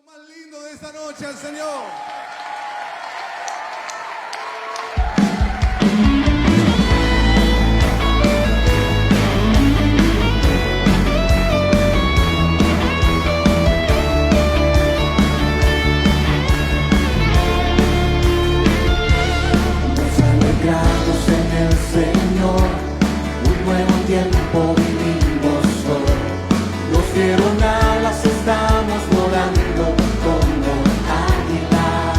más lindo de esta noche al Señor. Nos alegramos en el Señor, un nuevo tiempo vivimos hoy. Nos dieron alas, estamos volando como águilas.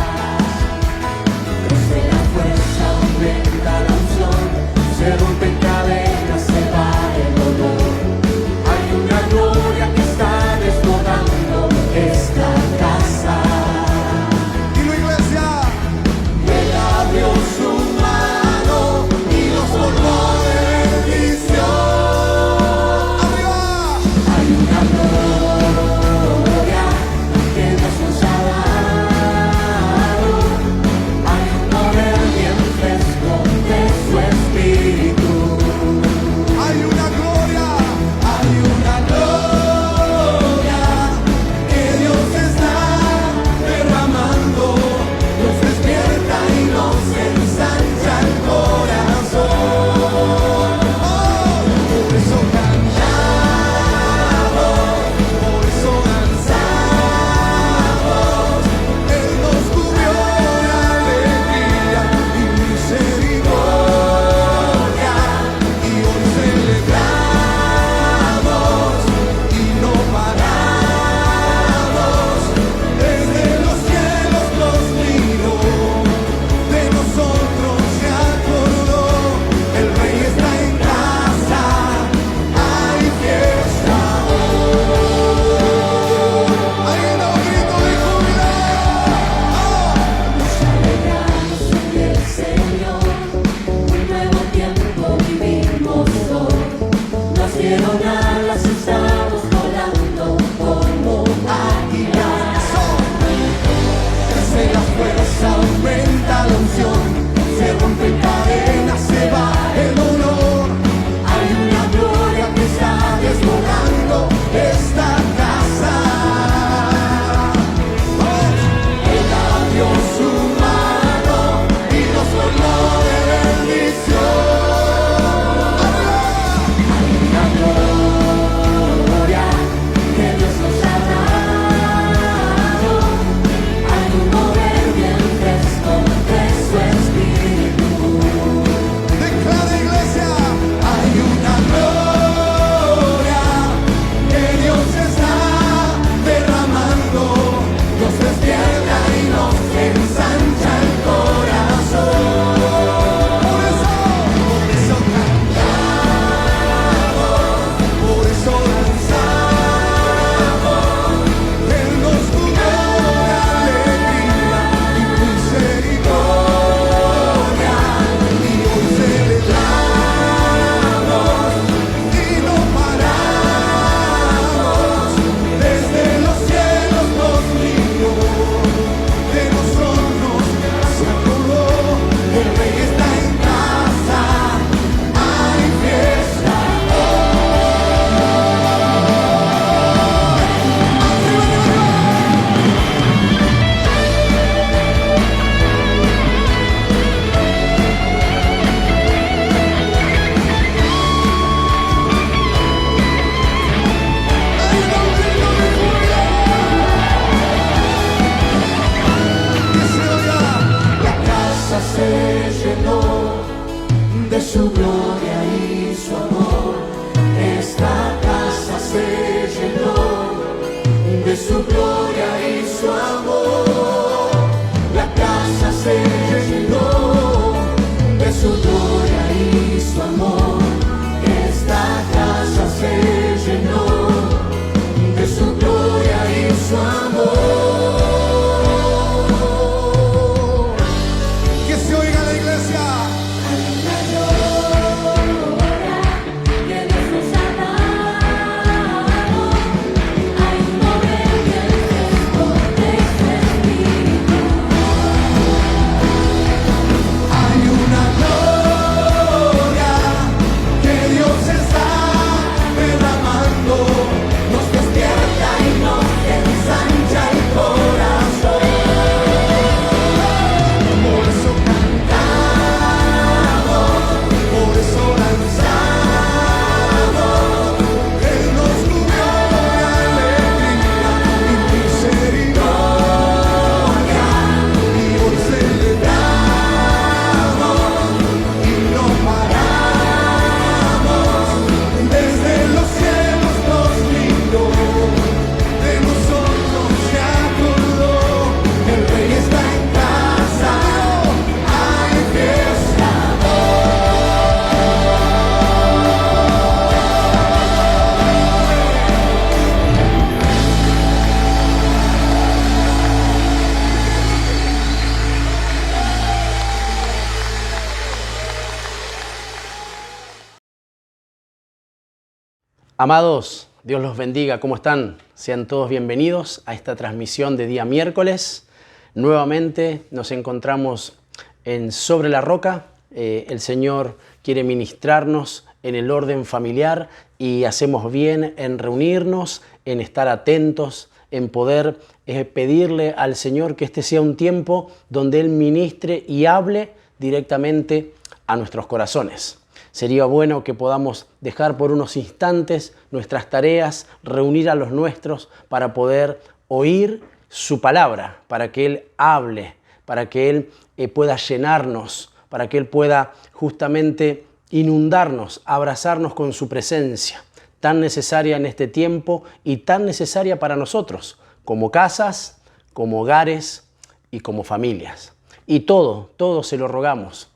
Amados, Dios los bendiga. ¿Cómo están? Sean todos bienvenidos a esta transmisión de día miércoles. Nuevamente nos encontramos en Sobre la Roca. El Señor quiere ministrarnos en el orden familiar y hacemos bien en reunirnos, en estar atentos, en poder pedirle al Señor que este sea un tiempo donde Él ministre y hable directamente a nuestros corazones. Sería bueno que podamos dejar por unos instantes nuestras tareas, reunir a los nuestros para poder oír su palabra, para que Él hable, para que Él pueda llenarnos, para que Él pueda justamente inundarnos, abrazarnos con su presencia, tan necesaria en este tiempo y tan necesaria para nosotros, como casas, como hogares y como familias. Y todo se lo rogamos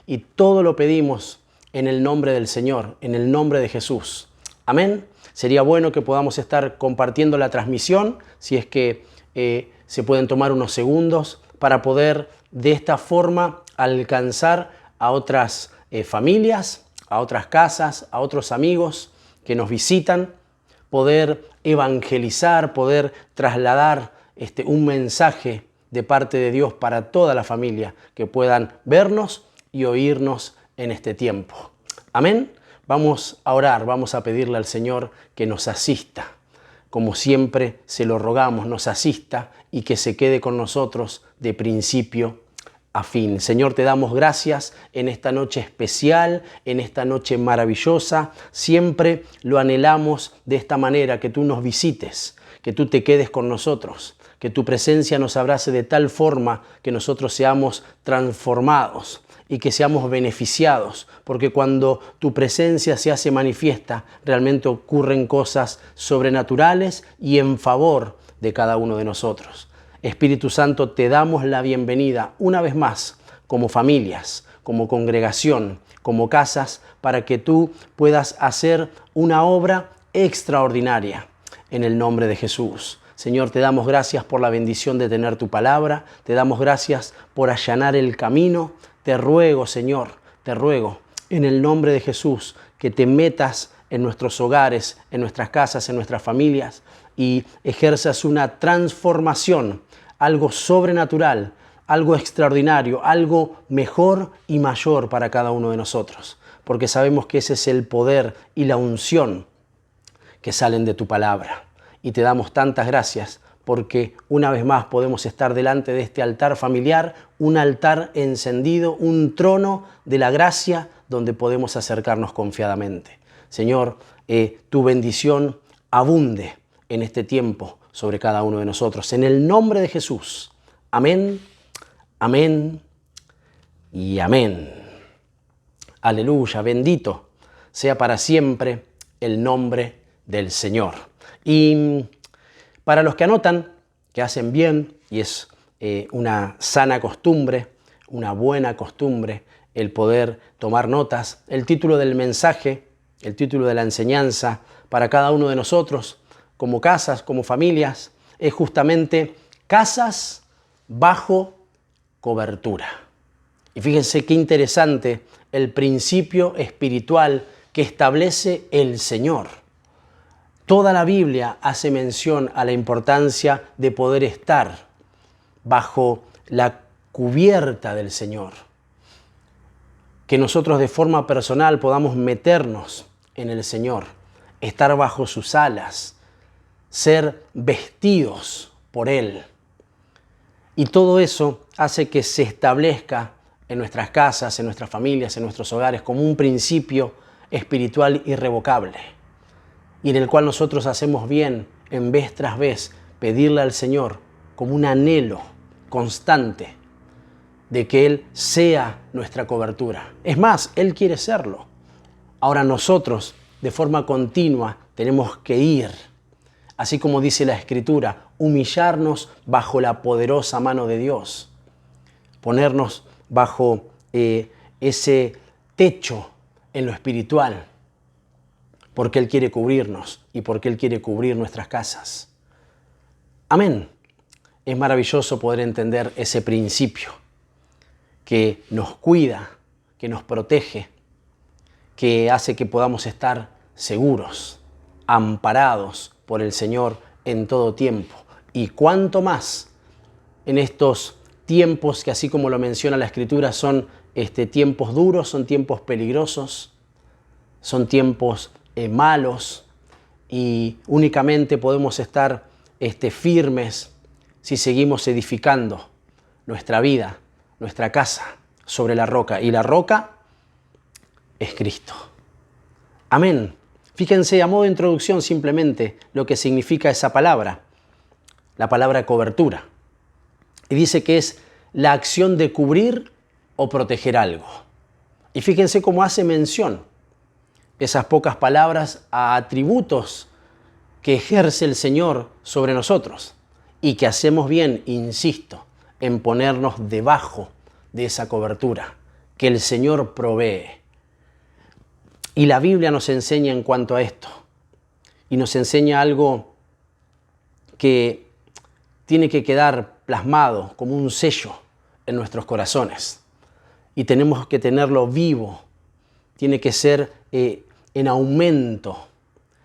y todo lo pedimos en el nombre del Señor, en el nombre de Jesús. Amén. Sería bueno que podamos estar compartiendo la transmisión, si es que se pueden tomar unos segundos para poder de esta forma alcanzar a otras familias, a otras casas, a otros amigos que nos visitan, poder evangelizar, poder trasladar un mensaje de parte de Dios para toda la familia, que puedan vernos y oírnos en este tiempo. Amén. Vamos a orar, vamos a pedirle al Señor que nos asista. Como siempre se lo rogamos, nos asista y que se quede con nosotros de principio a fin. Señor, te damos gracias en esta noche especial, en esta noche maravillosa. Siempre lo anhelamos de esta manera, que tú nos visites, que tú te quedes con nosotros, que tu presencia nos abrace de tal forma que nosotros seamos transformados y que seamos beneficiados, porque cuando tu presencia se hace manifiesta, realmente ocurren cosas sobrenaturales y en favor de cada uno de nosotros. Espíritu Santo, te damos la bienvenida una vez más, como familias, como congregación, como casas, para que tú puedas hacer una obra extraordinaria en el nombre de Jesús. Señor, te damos gracias por la bendición de tener tu palabra, te damos gracias por allanar el camino. Te ruego, Señor, te ruego, en el nombre de Jesús, que te metas en nuestros hogares, en nuestras casas, en nuestras familias y ejerzas una transformación, algo sobrenatural, algo extraordinario, algo mejor y mayor para cada uno de nosotros, porque sabemos que ese es el poder y la unción que salen de tu palabra. Y te damos tantas gracias porque una vez más podemos estar delante de este altar familiar, un altar encendido, un trono de la gracia donde podemos acercarnos confiadamente. Señor, tu bendición abunde en este tiempo sobre cada uno de nosotros. En el nombre de Jesús. Amén, amén y amén. Aleluya, bendito sea para siempre el nombre del Señor. Y para los que anotan, que hacen bien, y es una sana costumbre, una buena costumbre, el poder tomar notas, el título del mensaje, el título de la enseñanza para cada uno de nosotros, como casas, como familias, es justamente Casas bajo cobertura. Y fíjense qué interesante el principio espiritual que establece el Señor. Toda la Biblia hace mención a la importancia de poder estar bajo la cubierta del Señor. Que nosotros de forma personal podamos meternos en el Señor, estar bajo sus alas, ser vestidos por Él. Y todo eso hace que se establezca en nuestras casas, en nuestras familias, en nuestros hogares, como un principio espiritual irrevocable, y en el cual nosotros hacemos bien en vez tras vez pedirle al Señor como un anhelo constante de que Él sea nuestra cobertura. Es más, Él quiere serlo. Ahora nosotros de forma continua tenemos que ir, así como dice la Escritura, humillarnos bajo la poderosa mano de Dios, ponernos bajo ese techo en lo espiritual, porque Él quiere cubrirnos y porque Él quiere cubrir nuestras casas. Amén. Es maravilloso poder entender ese principio que nos cuida, que nos protege, que hace que podamos estar seguros amparados por el Señor en todo tiempo. Y cuánto más en estos tiempos que, así como lo menciona la Escritura, son tiempos duros, son tiempos peligrosos, son tiempos malos, y únicamente podemos estar firmes si seguimos edificando nuestra vida, nuestra casa sobre la roca. Y la roca es Cristo. Amén. Fíjense, a modo de introducción, simplemente lo que significa esa palabra, la palabra cobertura. Y dice que es la acción de cubrir o proteger algo. Y fíjense cómo hace mención esas pocas palabras a atributos que ejerce el Señor sobre nosotros y que hacemos bien, insisto, en ponernos debajo de esa cobertura que el Señor provee. Y la Biblia nos enseña en cuanto a esto, y nos enseña algo que tiene que quedar plasmado como un sello en nuestros corazones, y tenemos que tenerlo vivo, tiene que ser en aumento,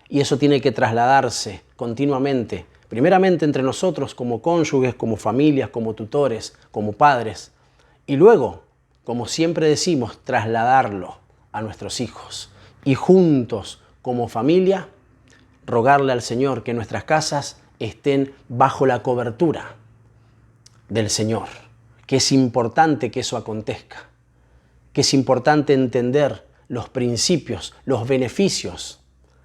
y eso tiene que trasladarse continuamente, primeramente entre nosotros como cónyuges, como familias, como tutores, como padres, y luego, como siempre decimos, trasladarlo a nuestros hijos. Y juntos, como familia, rogarle al Señor que nuestras casas estén bajo la cobertura del Señor, que es importante que eso acontezca, que es importante entender los principios, los beneficios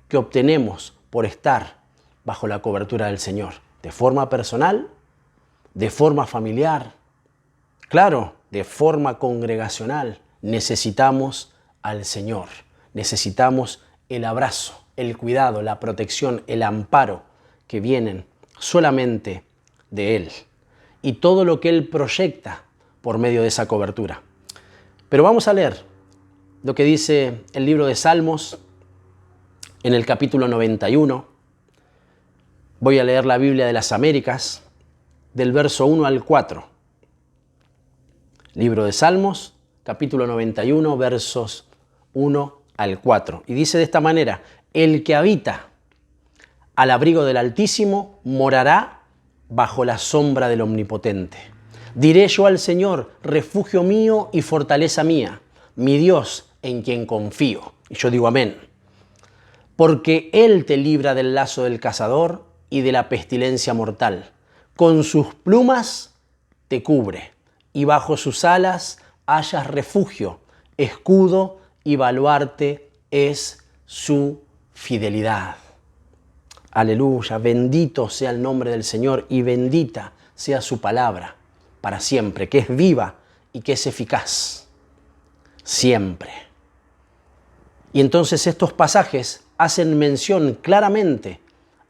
que obtenemos por estar bajo la cobertura del Señor, de forma personal, de forma familiar, claro, de forma congregacional. Necesitamos al Señor, necesitamos el abrazo, el cuidado, la protección, el amparo que vienen solamente de Él y todo lo que Él proyecta por medio de esa cobertura. Pero vamos a leer lo que dice el libro de Salmos en el capítulo 91. Voy a leer la Biblia de las Américas, del verso 1 al 4. Libro de Salmos, capítulo 91, versos 1 al 4. Y dice de esta manera: el que habita al abrigo del Altísimo morará bajo la sombra del Omnipotente. Diré yo al Señor, refugio mío y fortaleza mía, mi Dios en quien confío. Y yo digo amén. Porque Él te libra del lazo del cazador y de la pestilencia mortal. Con sus plumas te cubre y bajo sus alas hallas refugio, escudo y baluarte es su fidelidad. Aleluya, bendito sea el nombre del Señor y bendita sea su palabra para siempre, que es viva y que es eficaz, siempre. Y entonces estos pasajes hacen mención claramente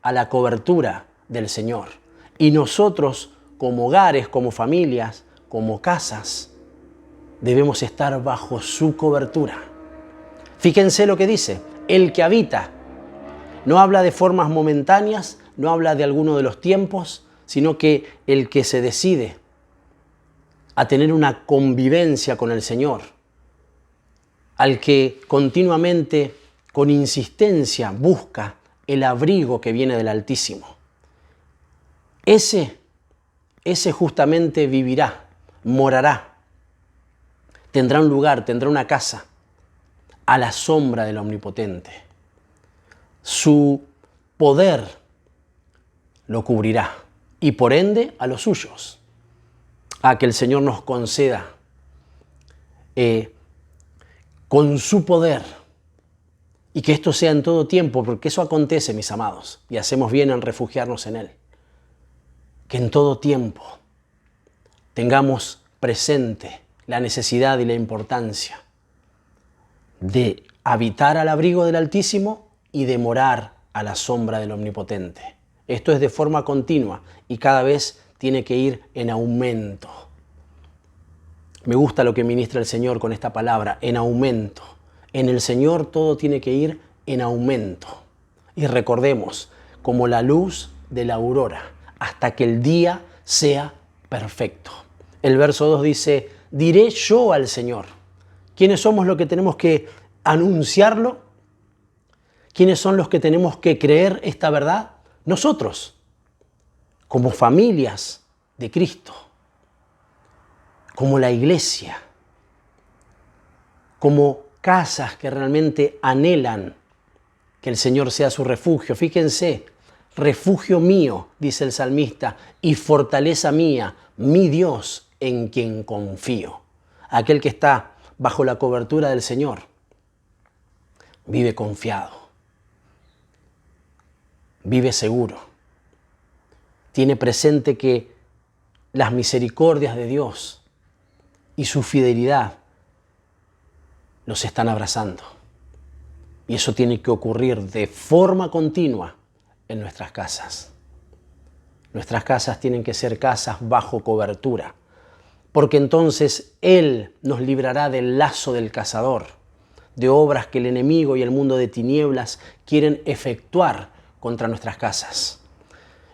a la cobertura del Señor. Y nosotros, como hogares, como familias, como casas, debemos estar bajo su cobertura. Fíjense lo que dice: el que habita. No habla de formas momentáneas, no habla de alguno de los tiempos, sino que el que se decide a tener una convivencia con el Señor, al que continuamente, con insistencia, busca el abrigo que viene del Altísimo. Ese justamente vivirá, morará, tendrá un lugar, tendrá una casa a la sombra del Omnipotente. Su poder lo cubrirá y por ende a los suyos. A que el Señor nos conceda con su poder, y que esto sea en todo tiempo, porque eso acontece, mis amados, y hacemos bien en refugiarnos en Él. Que en todo tiempo tengamos presente la necesidad y la importancia de habitar al abrigo del Altísimo y de morar a la sombra del Omnipotente. Esto es de forma continua y cada vez tiene que ir en aumento. Me gusta lo que ministra el Señor con esta palabra, en aumento. En el Señor todo tiene que ir en aumento. Y recordemos, como la luz de la aurora, hasta que el día sea perfecto. El verso 2 dice: diré yo al Señor. ¿Quiénes somos los que tenemos que anunciarlo? ¿Quiénes son los que tenemos que creer esta verdad? Nosotros, como familias de Cristo, como la iglesia, como casas que realmente anhelan que el Señor sea su refugio. Fíjense, refugio mío, dice el salmista, y fortaleza mía, mi Dios en quien confío. Aquel que está bajo la cobertura del Señor vive confiado, vive seguro, tiene presente que las misericordias de Dios y su fidelidad los están abrazando. Y eso tiene que ocurrir de forma continua en nuestras casas. Nuestras casas tienen que ser casas bajo cobertura, porque entonces Él nos librará del lazo del cazador, de obras que el enemigo y el mundo de tinieblas quieren efectuar contra nuestras casas.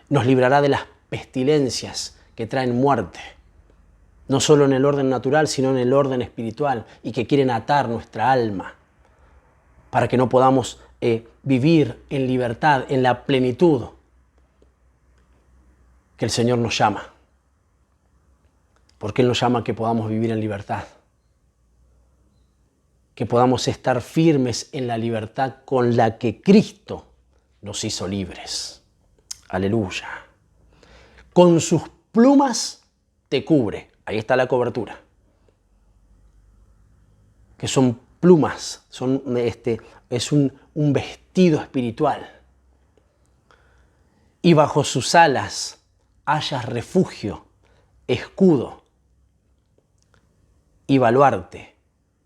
Nos librará de las pestilencias que traen muerte, no solo en el orden natural, sino en el orden espiritual, y que quieren atar nuestra alma para que no podamos vivir en libertad, en la plenitud que el Señor nos llama. Porque Él nos llama a que podamos vivir en libertad, que podamos estar firmes en la libertad con la que Cristo nos hizo libres. Aleluya. Con sus plumas te cubre. Ahí está la cobertura. Que son plumas, es un vestido espiritual. Y bajo sus alas hallas refugio, escudo y baluarte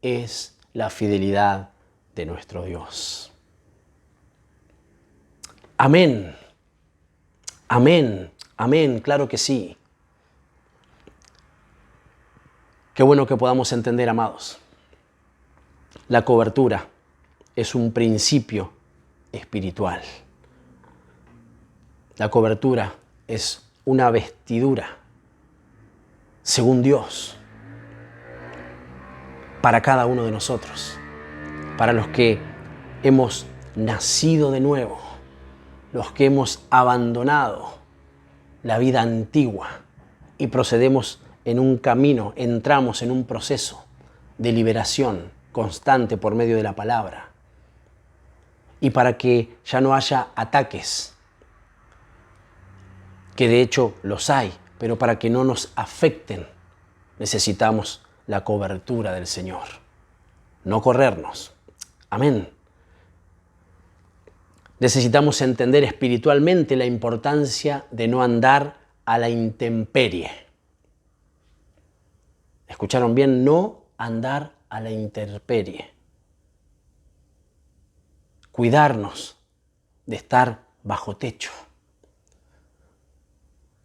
es la fidelidad de nuestro Dios. Amén. Amén. Amén. Claro que sí. Qué bueno que podamos entender, amados. La cobertura es un principio espiritual. La cobertura es una vestidura, según Dios, para cada uno de nosotros, para los que hemos nacido de nuevo, los que hemos abandonado la vida antigua y procedemos en un camino, entramos en un proceso de liberación constante por medio de la palabra. Y para que ya no haya ataques, que de hecho los hay, pero para que no nos afecten, necesitamos la cobertura del Señor. No corrernos. Amén. Necesitamos entender espiritualmente la importancia de no andar a la intemperie. ¿Escucharon bien? No andar a la intemperie. Cuidarnos de estar bajo techo.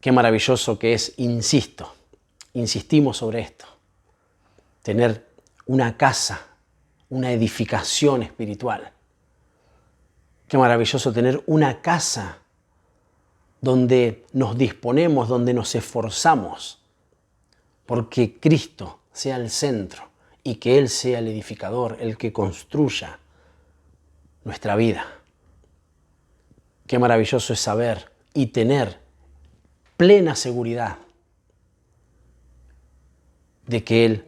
Qué maravilloso que es, insistimos sobre esto, tener una casa, una edificación espiritual. Qué maravilloso tener una casa donde nos disponemos, donde nos esforzamos, porque Cristo sea el centro y que Él sea el edificador, el que construya nuestra vida. Qué maravilloso es saber y tener plena seguridad de que Él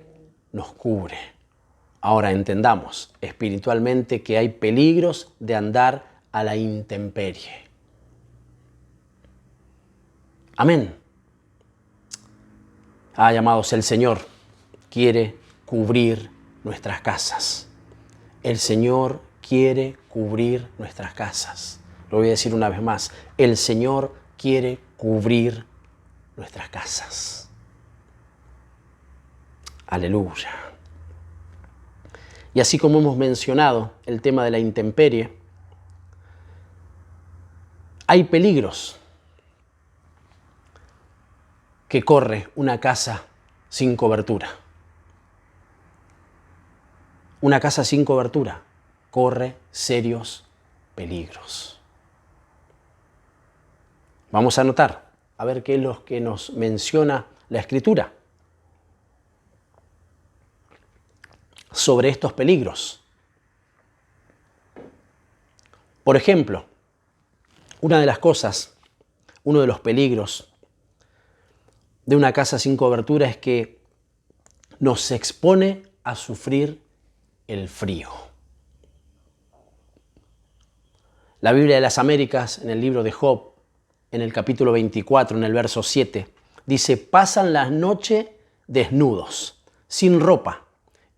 nos cubre. Ahora entendamos espiritualmente que hay peligros de andar a la intemperie. Amén. Amados, el Señor quiere cubrir nuestras casas. El Señor quiere cubrir nuestras casas. Lo voy a decir una vez más. El Señor quiere cubrir nuestras casas. Aleluya. Y así como hemos mencionado el tema de la intemperie, hay peligros que corre una casa sin cobertura. Una casa sin cobertura corre serios peligros. Vamos a anotar, a ver qué es lo que nos menciona la Escritura sobre estos peligros. Por ejemplo, una de las cosas, uno de los peligros de una casa sin cobertura es que nos expone a sufrir el frío. La Biblia de las Américas, en el libro de Job, en el capítulo 24, en el verso 7, dice: pasan la noche desnudos, sin ropa,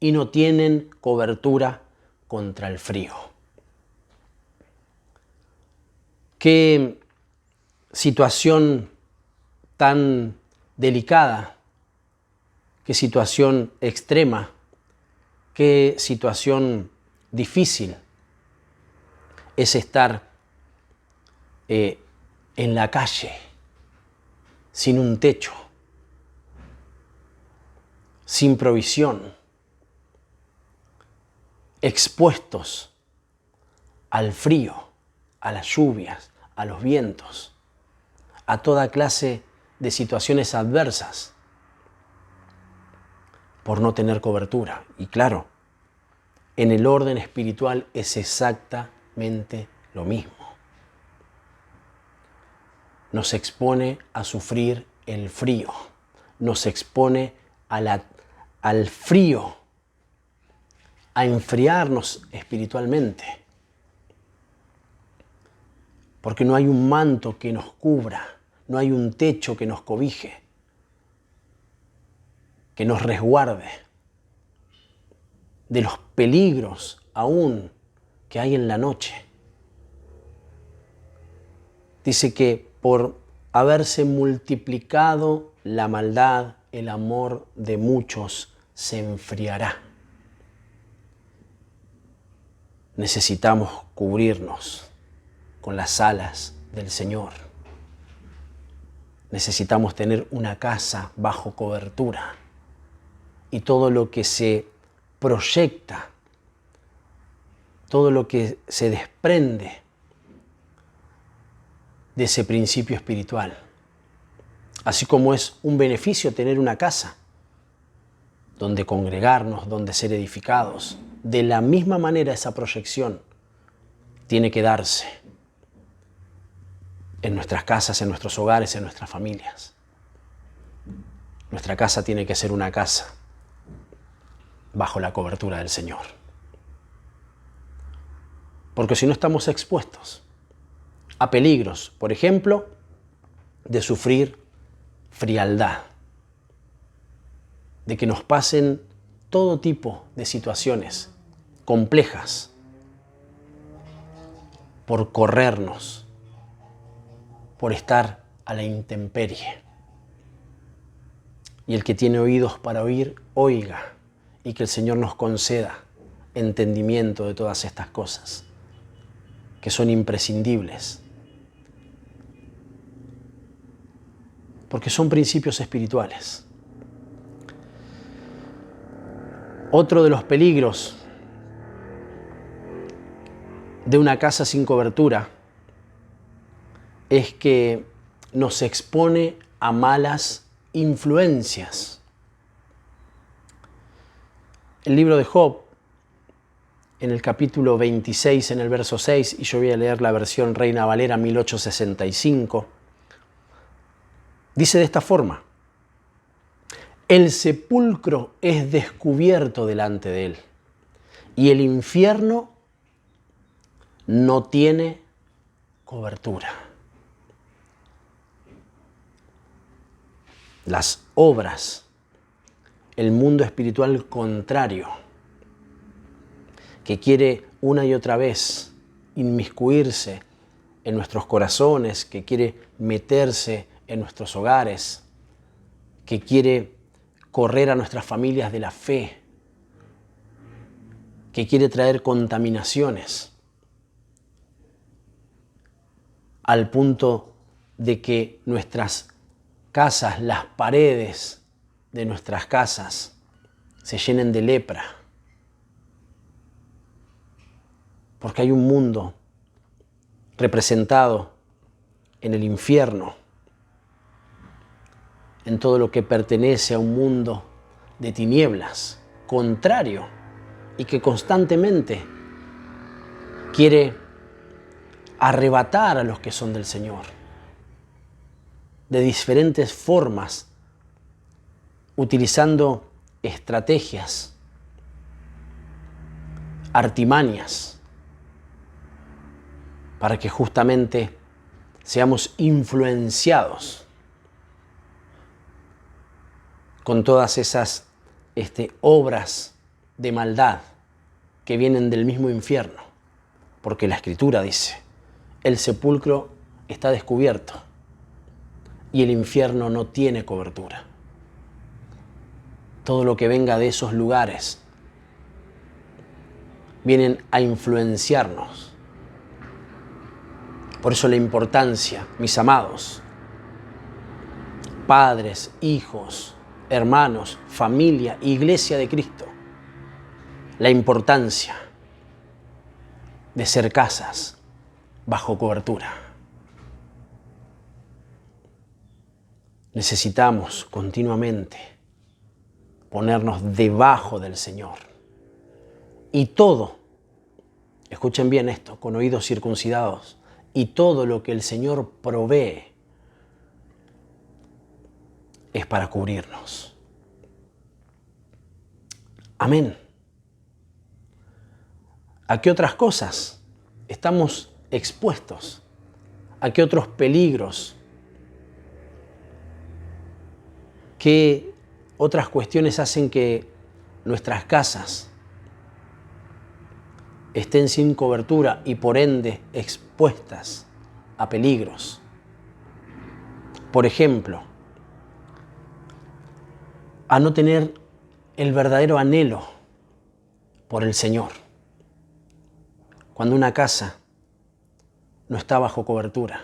y no tienen cobertura contra el frío. Qué situación tan delicada, qué situación extrema, qué situación difícil es estar en la calle, sin un techo, sin provisión, expuestos al frío, a las lluvias, a los vientos, a toda clase de situaciones adversas por no tener cobertura. Y claro, en el orden espiritual es exactamente lo mismo. Nos expone a sufrir el frío, nos expone al frío, a enfriarnos espiritualmente. Porque no hay un manto que nos cubra, no hay un techo que nos cobije, que nos resguarde de los peligros aún que hay en la noche. Dice que por haberse multiplicado la maldad, el amor de muchos se enfriará. Necesitamos cubrirnos con las alas del Señor. Necesitamos tener una casa bajo cobertura. Y todo lo que se proyecta, todo lo que se desprende de ese principio espiritual. Así como es un beneficio tener una casa donde congregarnos, donde ser edificados, de la misma manera esa proyección tiene que darse en nuestras casas, en nuestros hogares, en nuestras familias. Nuestra casa tiene que ser una casa bajo la cobertura del Señor. Porque si no estamos expuestos a peligros, por ejemplo, de sufrir frialdad, de que nos pasen todo tipo de situaciones complejas por corrernos, por estar a la intemperie. Y el que tiene oídos para oír, oiga, y que el Señor nos conceda entendimiento de todas estas cosas, que son imprescindibles, porque son principios espirituales. Otro de los peligros de una casa sin cobertura es que nos expone a malas influencias. El libro de Job, en el capítulo 26, en el verso 6, y yo voy a leer la versión Reina Valera 1865, dice de esta forma: el sepulcro es descubierto delante de él, y el infierno no tiene cobertura. Las obras, el mundo espiritual contrario, que quiere una y otra vez inmiscuirse en nuestros corazones, que quiere meterse en nuestros hogares, que quiere correr a nuestras familias de la fe, que quiere traer contaminaciones al punto de que nuestras casas, las paredes de nuestras casas se llenen de lepra. Porque hay un mundo representado en el infierno, en todo lo que pertenece a un mundo de tinieblas, contrario, y que constantemente quiere arrebatar a los que son del Señor de diferentes formas, utilizando estrategias, artimañas, para que justamente seamos influenciados con todas esas obras de maldad que vienen del mismo infierno. Porque la Escritura dice, el sepulcro está descubierto y el infierno no tiene cobertura. Todo lo que venga de esos lugares vienen a influenciarnos. Por eso la importancia, mis amados, padres, hijos, hermanos, familia, iglesia de Cristo, la importancia de ser casas bajo cobertura. Necesitamos continuamente ponernos debajo del Señor. Y todo, escuchen bien esto, con oídos circuncidados, y todo lo que el Señor provee es para cubrirnos. Amén. ¿A qué otras cosas estamos expuestos? ¿A qué otros peligros? ¿Qué otras cuestiones hacen que nuestras casas estén sin cobertura y por ende expuestas a peligros? Por ejemplo, a no tener el verdadero anhelo por el Señor. Cuando una casa no está bajo cobertura,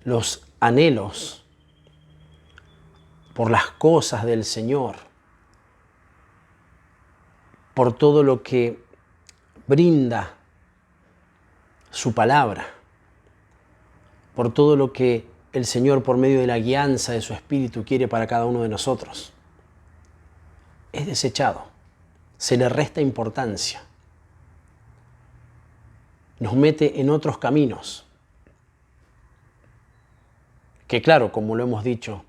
los anhelos por las cosas del Señor, por todo lo que brinda su palabra, por todo lo que el Señor por medio de la guianza de su Espíritu quiere para cada uno de nosotros, es desechado, se le resta importancia, nos mete en otros caminos, que claro, como lo hemos dicho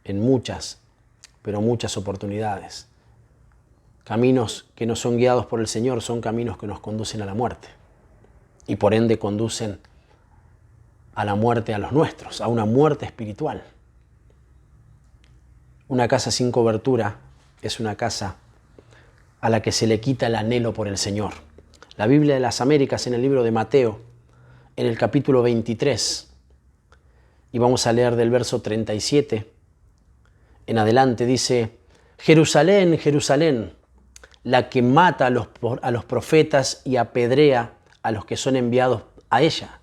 en muchas oportunidades, caminos que no son guiados por el Señor son caminos que nos conducen a la muerte y por ende conducen a la muerte a los nuestros, a una muerte espiritual. Una casa sin cobertura es una casa a la que se le quita el anhelo por el Señor. La Biblia de las Américas, en el libro de Mateo, en el capítulo 23, y vamos a leer del verso 37 en adelante, dice: Jerusalén, Jerusalén, la que mata a los profetas y apedrea a los que son enviados a ella.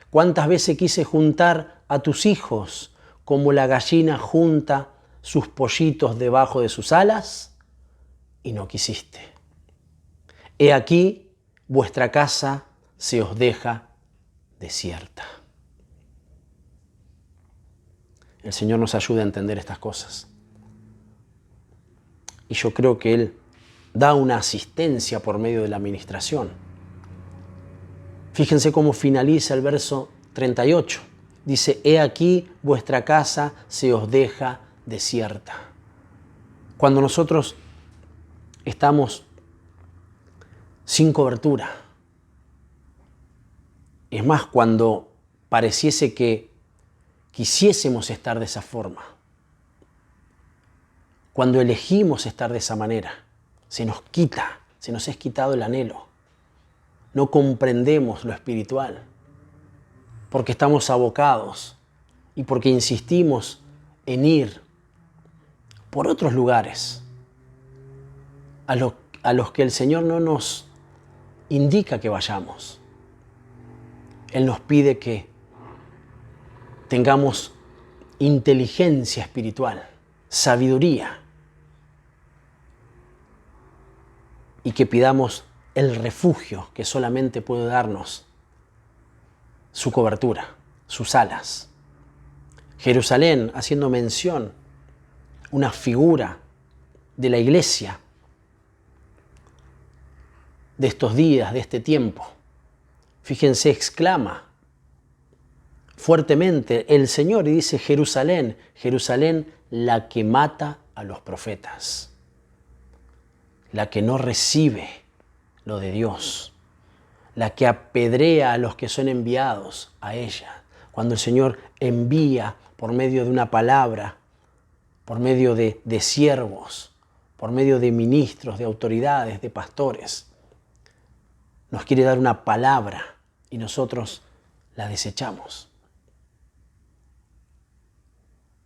¿Cuántas veces quise juntar a tus hijos como la gallina junta sus pollitos debajo de sus alas? Y no quisiste. He aquí, vuestra casa se os deja desierta. El Señor nos ayuda a entender estas cosas. Y yo creo que Él da una asistencia por medio de la administración. Fíjense cómo finaliza el verso 38. Dice: he aquí vuestra casa se os deja desierta. Cuando nosotros estamos sin cobertura, es más, cuando pareciese que quisiésemos estar de esa forma, cuando elegimos estar de esa manera, se nos es quitado el anhelo. No comprendemos lo espiritual, porque estamos abocados y porque insistimos en ir por otros lugares a los que el Señor no nos indica que vayamos. Él nos pide que tengamos inteligencia espiritual, sabiduría, y que pidamos el refugio que solamente puede darnos su cobertura, sus alas. Jerusalén, haciendo mención, una figura de la iglesia de estos días, de este tiempo, Fíjense, exclama fuertemente el Señor y dice: Jerusalén, Jerusalén, la que mata a los profetas, la que no recibe lo de Dios, la que apedrea a los que son enviados a ella. Cuando el Señor envía por medio de una palabra, por medio de siervos, por medio de ministros, de autoridades, de pastores, nos quiere dar una palabra y nosotros la desechamos.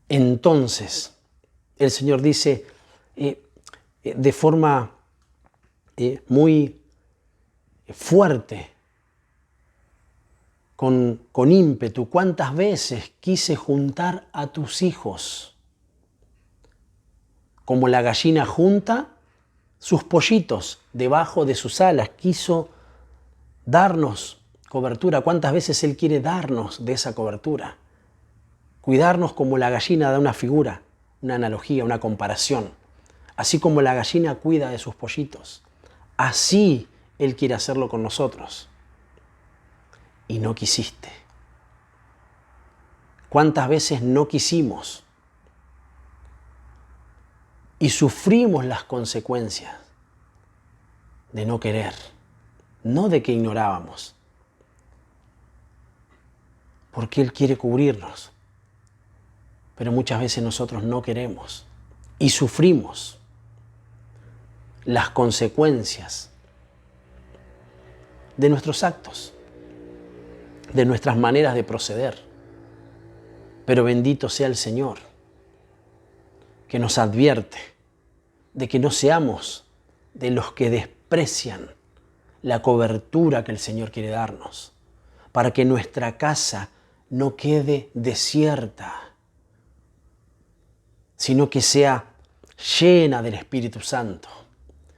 Entonces, el Señor dice de forma muy fuerte, con ímpetu: ¿cuántas veces quise juntar a tus hijos? Como la gallina junta sus pollitos debajo de sus alas, quiso darnos cobertura. ¿Cuántas veces Él quiere darnos de esa cobertura? Cuidarnos como la gallina da una figura, una analogía, una comparación. Así como la gallina cuida de sus pollitos, así Él quiere hacerlo con nosotros. Y no quisiste. ¿Cuántas veces no quisimos? Y sufrimos las consecuencias de no querer, no de que ignorábamos. Porque Él quiere cubrirnos. Pero muchas veces nosotros no queremos y sufrimos las consecuencias de nuestros actos, de nuestras maneras de proceder. Pero bendito sea el Señor, que nos advierte de que no seamos de los que desprecian la cobertura que el Señor quiere darnos, para que nuestra casa no quede desierta, sino que sea llena del Espíritu Santo,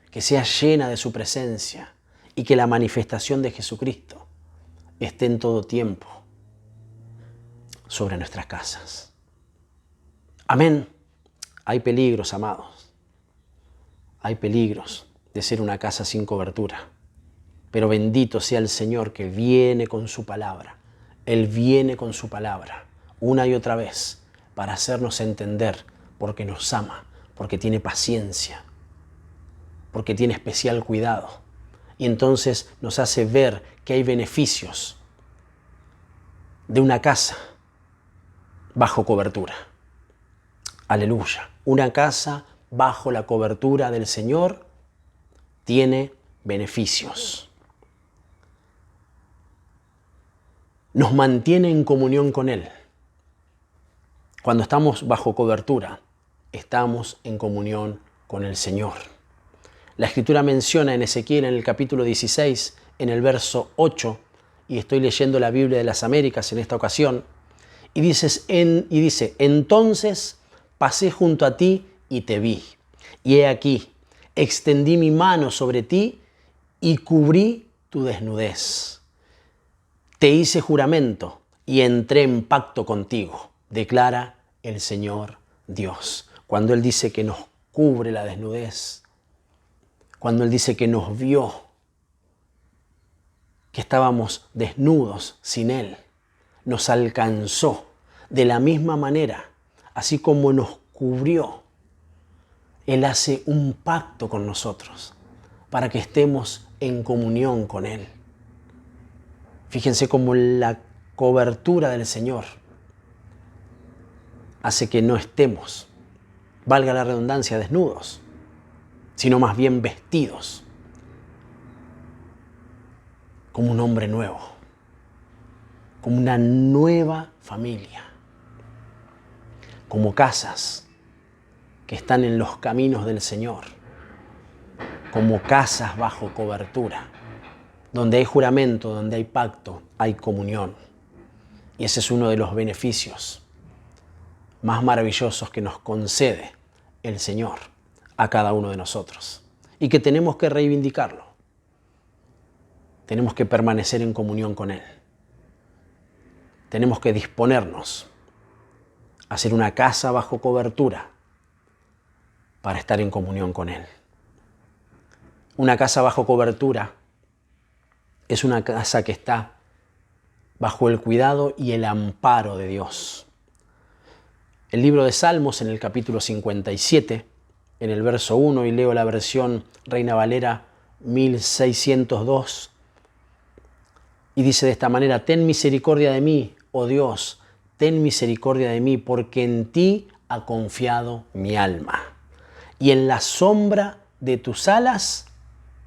que sea llena de su presencia y que la manifestación de Jesucristo esté en todo tiempo sobre nuestras casas. Amén. Hay peligros, amados. Hay peligros de ser una casa sin cobertura. Pero bendito sea el Señor que viene con su palabra. Él viene con su palabra una y otra vez para hacernos entender, porque nos ama, porque tiene paciencia, porque tiene especial cuidado. Y entonces nos hace ver que hay beneficios de una casa bajo cobertura. Aleluya. Una casa bajo la cobertura del Señor tiene beneficios. Nos mantiene en comunión con Él. Cuando estamos bajo cobertura, estamos en comunión con el Señor. La Escritura menciona en Ezequiel, en el capítulo 16, en el verso 8, y estoy leyendo la Biblia de las Américas en esta ocasión, y dice, entonces pasé junto a ti y te vi, y he aquí, extendí mi mano sobre ti y cubrí tu desnudez. Te hice juramento y entré en pacto contigo, declara el Señor Dios. Cuando Él dice que nos cubre la desnudez, cuando Él dice que nos vio, que estábamos desnudos sin Él, nos alcanzó de la misma manera, así como nos cubrió. Él hace un pacto con nosotros para que estemos en comunión con Él. Fíjense cómo la cobertura del Señor hace que no estemos, valga la redundancia, desnudos, sino más bien vestidos como un hombre nuevo, como una nueva familia, como casas que están en los caminos del Señor, como casas bajo cobertura, donde hay juramento, donde hay pacto, hay comunión. Y ese es uno de los beneficios más maravillosos que nos concede el Señor a cada uno de nosotros y que tenemos que reivindicarlo. Tenemos que permanecer en comunión con Él. Tenemos que disponernos a hacer una casa bajo cobertura para estar en comunión con Él. Una casa bajo cobertura es una casa que está bajo el cuidado y el amparo de Dios. El libro de Salmos, en el capítulo 57, en el verso 1, y leo la versión Reina Valera 1602, y dice de esta manera: ten misericordia de mí, oh Dios, ten misericordia de mí, porque en ti ha confiado mi alma, y en la sombra de tus alas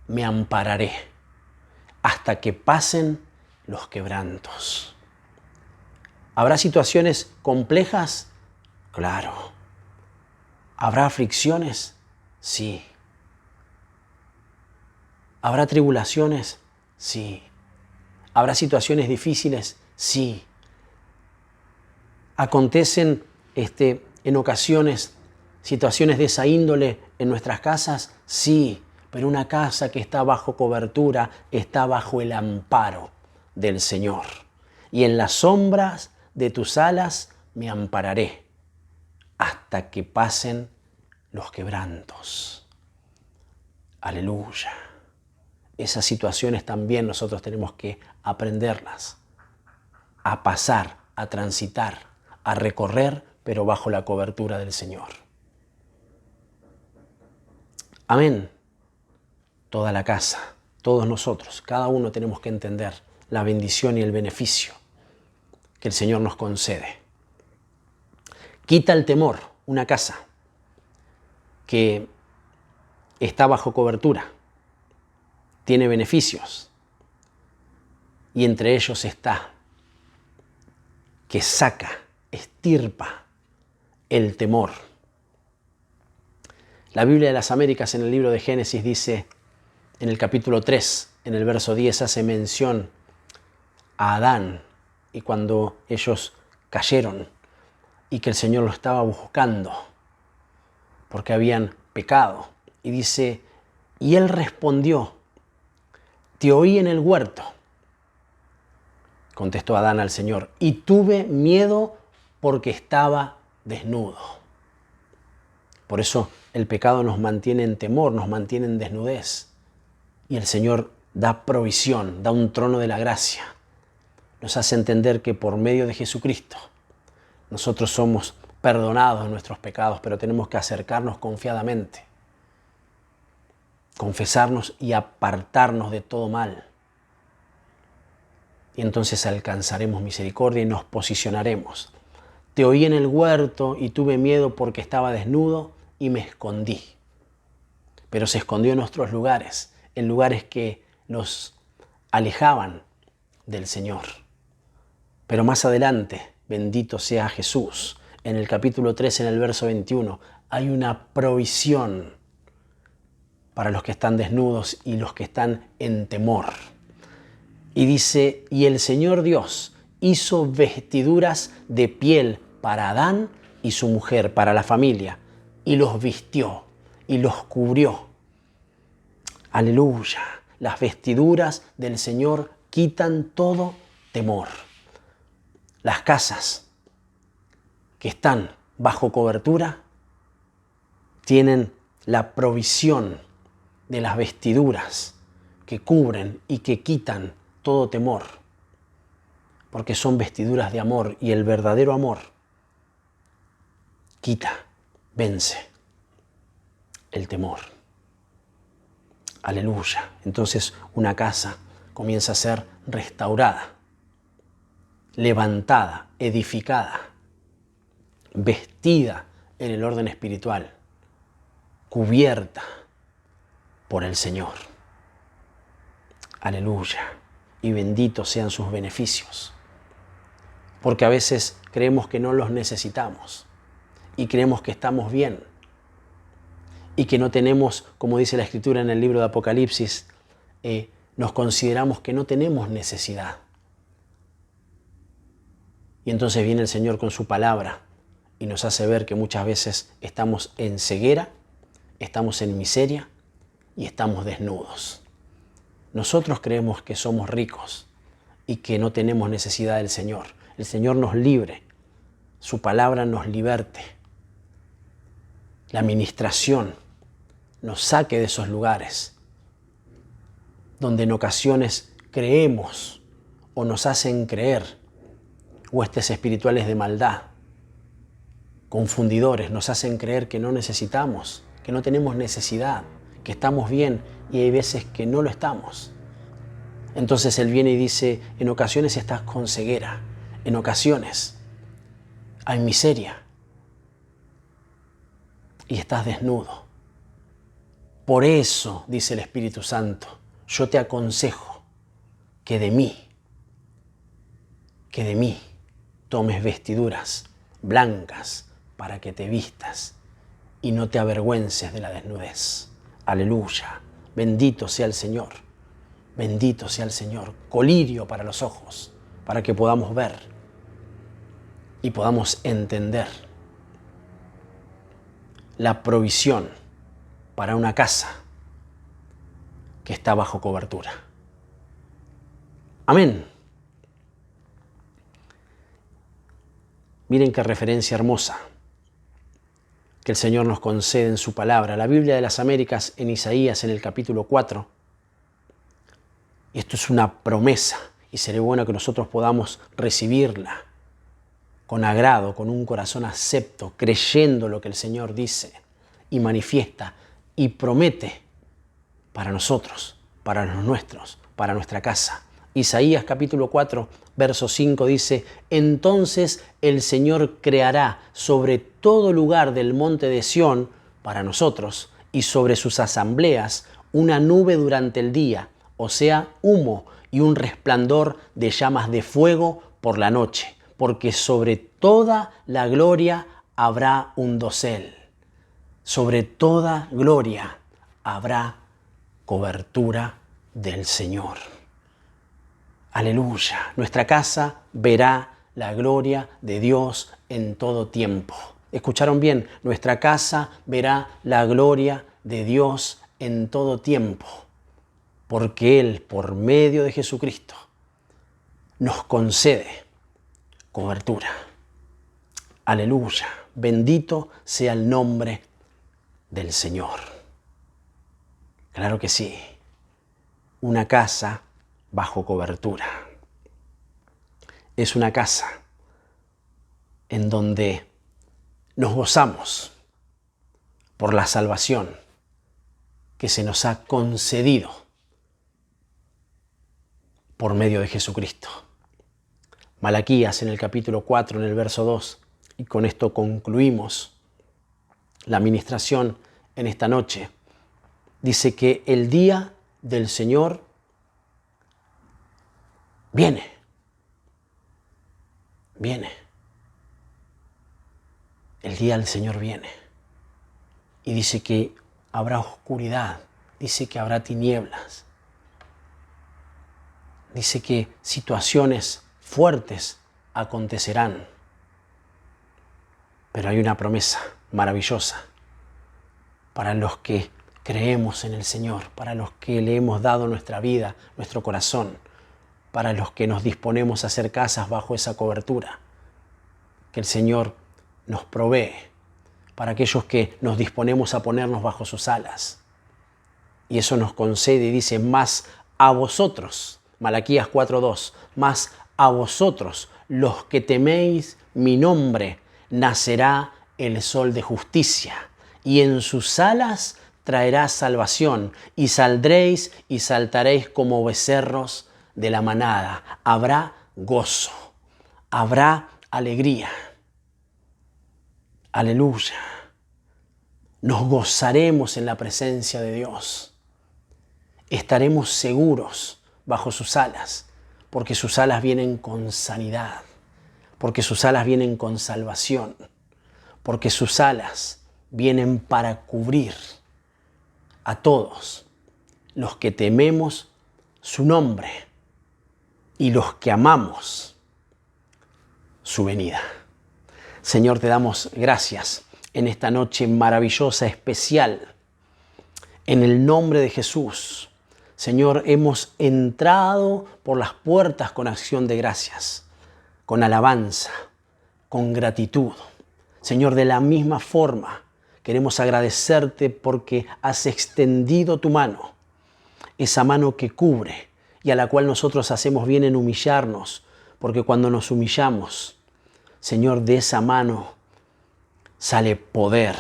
me ampararé, hasta que pasen los quebrantos. ¿Habrá situaciones complejas? Claro. ¿Habrá aflicciones? Sí. ¿Habrá tribulaciones? Sí. ¿Habrá situaciones difíciles? Sí. ¿Acontecen en ocasiones situaciones de esa índole en nuestras casas? Sí. Pero una casa que está bajo cobertura está bajo el amparo del Señor. Y en las sombras de tus alas me ampararé hasta que pasen los quebrantos. Aleluya. Esas situaciones también nosotros tenemos que aprenderlas, a pasar, a transitar, a recorrer, pero bajo la cobertura del Señor. Amén. Toda la casa, todos nosotros, cada uno tenemos que entender la bendición y el beneficio que el Señor nos concede. Quita el temor, una casa que está bajo cobertura, tiene beneficios, y entre ellos está que saca, extirpa el temor. La Biblia de las Américas, en el libro de Génesis, dice, en el capítulo 3, en el verso 10, hace mención a Adán y cuando ellos cayeron y que el Señor lo estaba buscando porque habían pecado. Y dice, y él respondió: te oí en el huerto. Contestó Adán al Señor, y tuve miedo porque estaba desnudo. Por eso el pecado nos mantiene en temor, nos mantiene en desnudez. Y el Señor da provisión, da un trono de la gracia. Nos hace entender que por medio de Jesucristo nosotros somos perdonados de nuestros pecados, pero tenemos que acercarnos confiadamente, confesarnos y apartarnos de todo mal. Y entonces alcanzaremos misericordia y nos posicionaremos. Te oí en el huerto y tuve miedo porque estaba desnudo y me escondí. Pero se escondió en otros lugares, en lugares que los alejaban del Señor. Pero más adelante, bendito sea Jesús, en el capítulo 3, en el verso 21, hay una provisión para los que están desnudos y los que están en temor. Y dice, y el Señor Dios hizo vestiduras de piel para Adán y su mujer, para la familia, y los vistió y los cubrió. Aleluya. Las vestiduras del Señor quitan todo temor. Las casas que están bajo cobertura tienen la provisión de las vestiduras que cubren y que quitan todo temor, porque son vestiduras de amor, y el verdadero amor quita, vence el temor. Aleluya. Entonces una casa comienza a ser restaurada, levantada, edificada, vestida en el orden espiritual, cubierta por el Señor. Aleluya. Y benditos sean sus beneficios. Porque a veces creemos que no los necesitamos y creemos que estamos bien y que no tenemos, como dice la Escritura en el libro de Apocalipsis, nos consideramos que no tenemos necesidad. Y entonces viene el Señor con su palabra y nos hace ver que muchas veces estamos en ceguera, estamos en miseria y estamos desnudos. Nosotros creemos que somos ricos y que no tenemos necesidad del Señor. El Señor nos libre, su palabra nos liberte. La ministración nos saque de esos lugares donde en ocasiones creemos o nos hacen creer huestes espirituales de maldad, confundidores, nos hacen creer que no necesitamos, que no tenemos necesidad, que estamos bien, y hay veces que no lo estamos. Entonces Él viene y dice, en ocasiones estás con ceguera, en ocasiones hay miseria y estás desnudo. Por eso, dice el Espíritu Santo, yo te aconsejo que de mí tomes vestiduras blancas para que te vistas y no te avergüences de la desnudez. Aleluya. Bendito sea el Señor. Bendito sea el Señor. Colirio para los ojos, para que podamos ver y podamos entender la provisión para una casa que está bajo cobertura. Amén. Miren qué referencia hermosa que el Señor nos concede en su palabra. La Biblia de las Américas en Isaías, en el capítulo 4. Y esto es una promesa y sería bueno que nosotros podamos recibirla con agrado, con un corazón acepto, creyendo lo que el Señor dice y manifiesta y promete para nosotros, para los nuestros, para nuestra casa. Isaías capítulo 4, verso 5 dice, entonces el Señor creará sobre todo lugar del monte de Sión para nosotros y sobre sus asambleas una nube durante el día, o sea, humo y un resplandor de llamas de fuego por la noche, porque sobre toda la gloria habrá un dosel. Sobre toda gloria habrá cobertura del Señor. Aleluya. Nuestra casa verá la gloria de Dios en todo tiempo. ¿Escucharon bien? Nuestra casa verá la gloria de Dios en todo tiempo. Porque Él, por medio de Jesucristo, nos concede cobertura. Aleluya. Bendito sea el nombre del Señor. Claro que sí. Una casa bajo cobertura. Es una casa en donde nos gozamos por la salvación que se nos ha concedido por medio de Jesucristo. Malaquías en el capítulo 4, en el verso 2, y con esto concluimos la administración en esta noche. Dice que el día del Señor viene. El día del Señor viene. Y dice que habrá oscuridad, dice que habrá tinieblas. Dice que situaciones fuertes acontecerán. Pero hay una promesa maravillosa para los que creemos en el Señor, para los que le hemos dado nuestra vida, nuestro corazón, para los que nos disponemos a hacer casas bajo esa cobertura que el Señor nos provee, para aquellos que nos disponemos a ponernos bajo sus alas. Y eso nos concede y dice, más a vosotros, Malaquías 4:2, más a vosotros, los que teméis mi nombre, nacerá el sol de justicia, y en sus alas traerá salvación, y saldréis y saltaréis como becerros de la manada. Habrá gozo, habrá alegría. Aleluya. Nos gozaremos en la presencia de Dios. Estaremos seguros bajo sus alas, porque sus alas vienen con sanidad, porque sus alas vienen con salvación, porque sus alas vienen para cubrir a todos los que tememos su nombre y los que amamos su venida. Señor, te damos gracias en esta noche maravillosa, especial, en el nombre de Jesús. Señor, hemos entrado por las puertas con acción de gracias, con alabanza, con gratitud. Señor, de la misma forma, queremos agradecerte porque has extendido tu mano, esa mano que cubre, y a la cual nosotros hacemos bien en humillarnos, porque cuando nos humillamos, Señor, de esa mano sale poder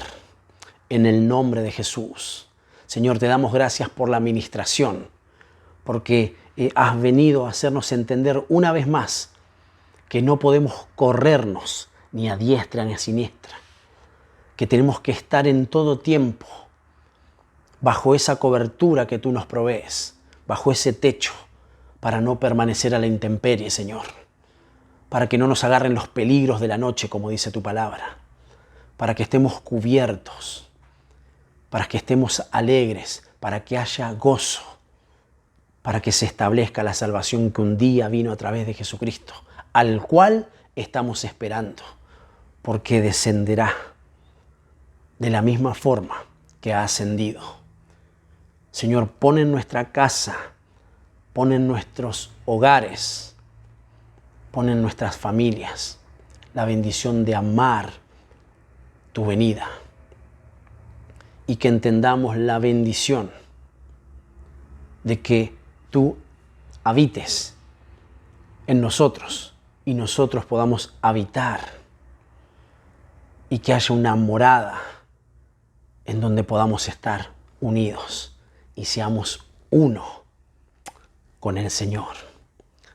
en el nombre de Jesús. Señor, te damos gracias por la administración, porque has venido a hacernos entender una vez más que no podemos corrernos ni a diestra ni a siniestra, que tenemos que estar en todo tiempo bajo esa cobertura que tú nos provees, bajo ese techo, para no permanecer a la intemperie, Señor, para que no nos agarren los peligros de la noche, como dice tu palabra, para que estemos cubiertos, para que estemos alegres, para que haya gozo, para que se establezca la salvación que un día vino a través de Jesucristo, al cual estamos esperando, porque descenderá de la misma forma que ha ascendido. Señor, pon en nuestra casa, pon en nuestros hogares, pon en nuestras familias la bendición de amar tu venida y que entendamos la bendición de que tú habites en nosotros y nosotros podamos habitar y que haya una morada en donde podamos estar unidos y seamos uno con el Señor.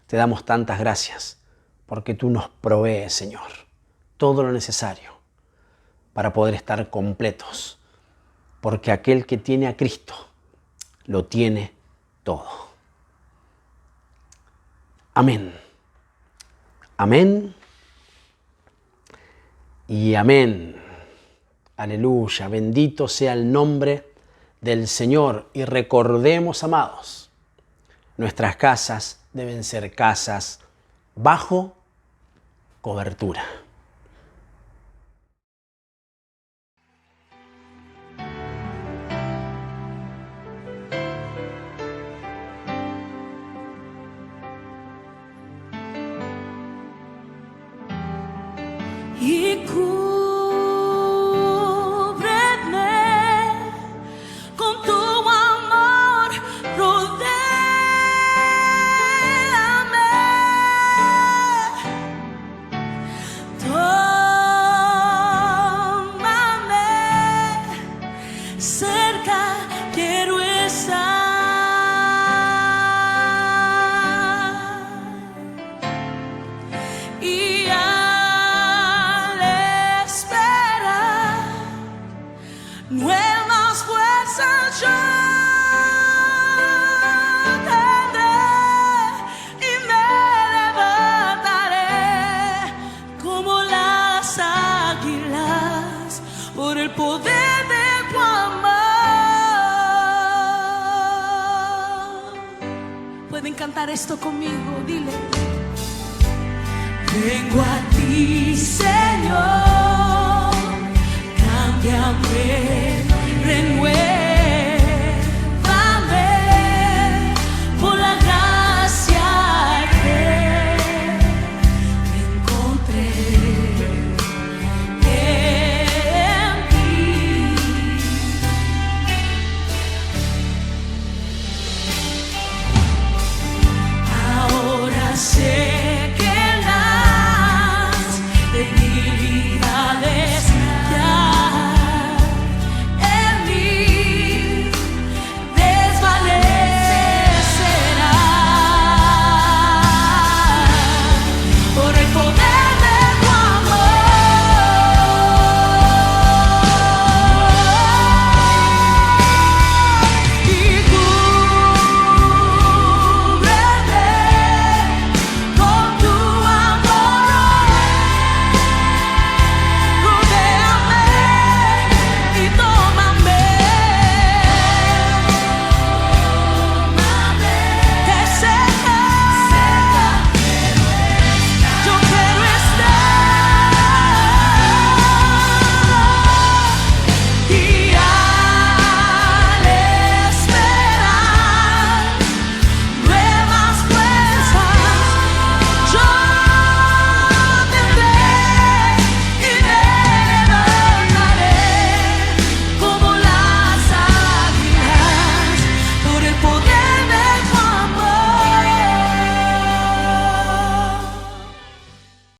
Te damos tantas gracias porque tú nos provees, Señor, todo lo necesario para poder estar completos, porque aquel que tiene a Cristo lo tiene todo. Amén. Amén. Y amén. Aleluya. Bendito sea el nombre del Señor. Y recordemos, amados, nuestras casas deben ser casas bajo cobertura. Y cúbreme con tu amor, rodéame, tómame, cerca quiero estar. Y nuevas fuerzas yo tendré y me levantaré como las águilas por el poder de tu amor. Pueden cantar esto conmigo, dile. Vengo a ti, Señor, cámbiame, renueva.